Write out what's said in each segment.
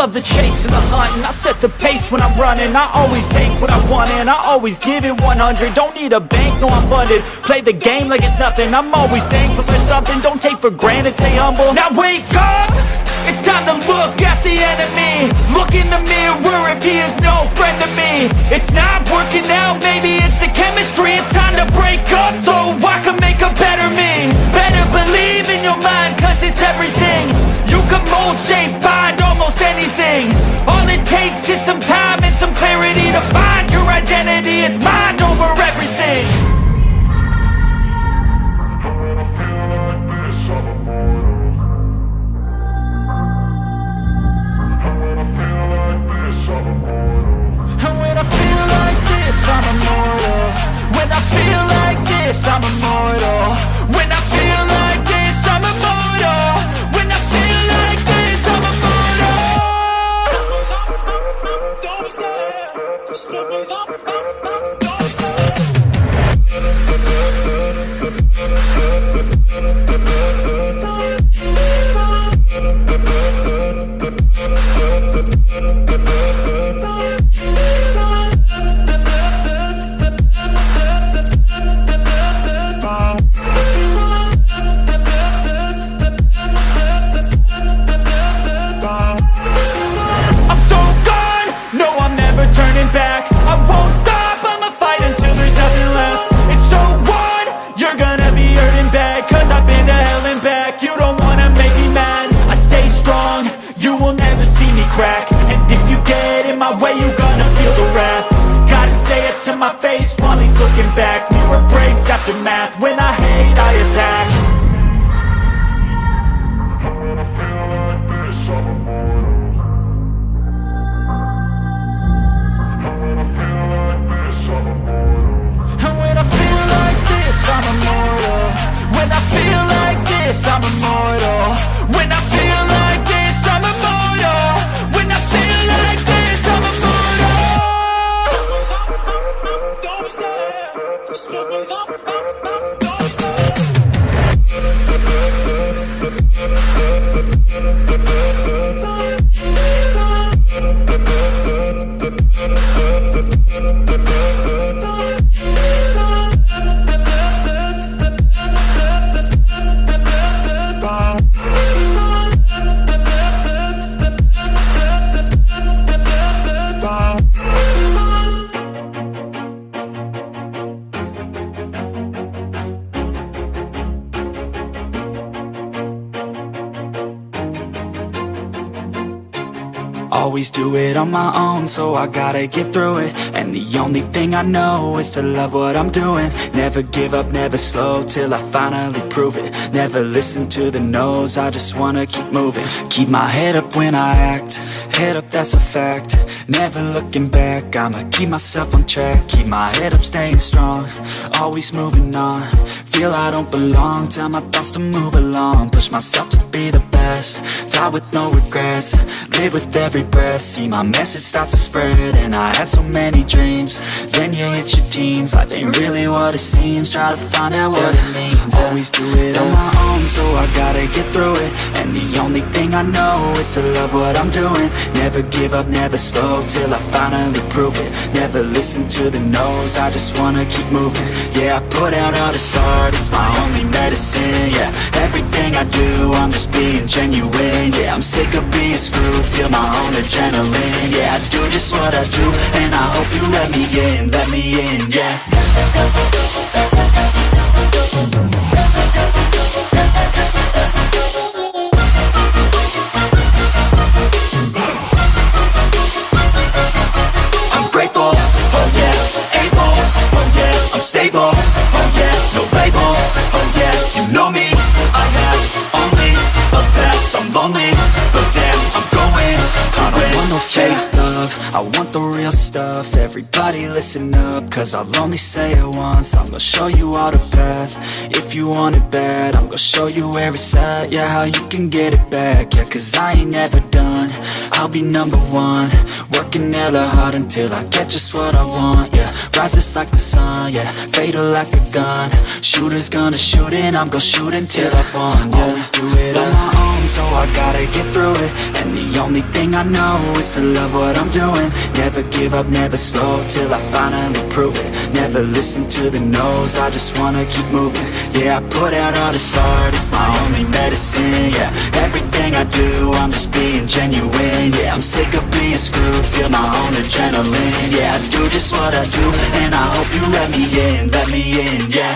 love the chase and the hunt, and I set the pace when I'm running. I always take what I want and I always give it 100. Don't need a bank, no I'm funded. Play the game like it's nothing. I'm always thankful for something. Don't take for granted, stay humble. Now wake up! It's time to look at the enemy. Look in the mirror if he is no friend to me. It's not working out, maybe it's the chemistry. It's time to break up so I can make a better me. Better believe in your mind, cause it's everything. You can mold, shape, find almost anything. All it takes is some time and some clarity to find your identity. It's mind over everything. I'm immortal. When I feel like this, I'm immortal. When I feel like this, I'm immortal. When I feel like this, I'm immortal. Don't stop, stop, back, mirror breaks after math. When I hate, I attack. And when I feel like this, I'm immortal. When I feel like this, I'm immortal. When I feel like this, I'm immortal. When I feel like this, I'm immortal. Don't stop. Always do it on my own, so I gotta get through it. And the only thing I know is to love what I'm doing. Never give up, never slow, till I finally prove it. Never listen to the no's, I just wanna keep moving. Keep my head up when I act, head up, that's a fact. Never looking back, I'ma keep myself on track. Keep my head up, staying strong, always moving on. Feel I don't belong, tell my thoughts to move along. Push myself to be the best, die with no regrets. Live with every breath, see my message start to spread. And I had so many dreams, then you hit your teens. Life ain't really what it seems, try to find out what it means. Always do it on my own, so I gotta get through it. And the only thing I know is to love what I'm doing. Never give up, never slow, till I finally prove it. Never listen to the no's, I just wanna keep moving. Yeah, I put out all this art, it's my only medicine. Yeah, everything I do, I'm just being genuine. Yeah, I'm sick of being screwed, feel my own adrenaline. Yeah, I do just what I do, and I hope you let me in, yeah. I'm grateful, oh yeah, able, oh yeah, I'm stable, oh yeah, no label, oh yeah, you know me, I have only a path, I'm lonely, but damn, I'm going to win. I don't want no fake love, I want the real stuff. Everybody listen up, cause I'll only say it once. I'ma show you all the path, if if you want it bad, I'm gonna show you where it's at, yeah, how you can get it back, yeah, cause I ain't never done, I'll be number one, working hella hard until I get just what I want, yeah, rise just like the sun, yeah, fatal like a gun, shooters gonna shoot and I'm gonna shoot until I won, yeah, always do it on my own, so I gotta get through it, and the only thing I know is to love what I'm doing, never give up, never slow, till I finally prove it, never listen to the no's, I just wanna keep moving, yeah, I put out all this art, it's my only medicine, yeah, everything I do, I'm just being genuine, yeah, I'm sick of being screwed, feel my own adrenaline, yeah, I do just what I do, and I hope you let me in, yeah.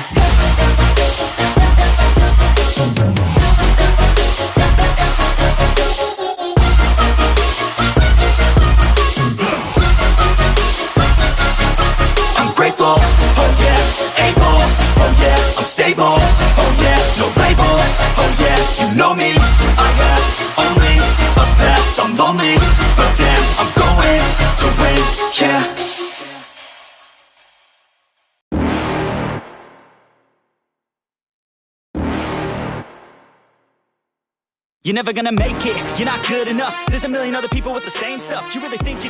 Grateful, oh yeah, able, oh yeah, I'm stable, oh yeah, no label, oh yeah, you know me, I have only a path, I'm lonely, but damn, I'm going to win, yeah. You're never gonna make it, you're not good enough, there's a million other people with the same stuff, you really think you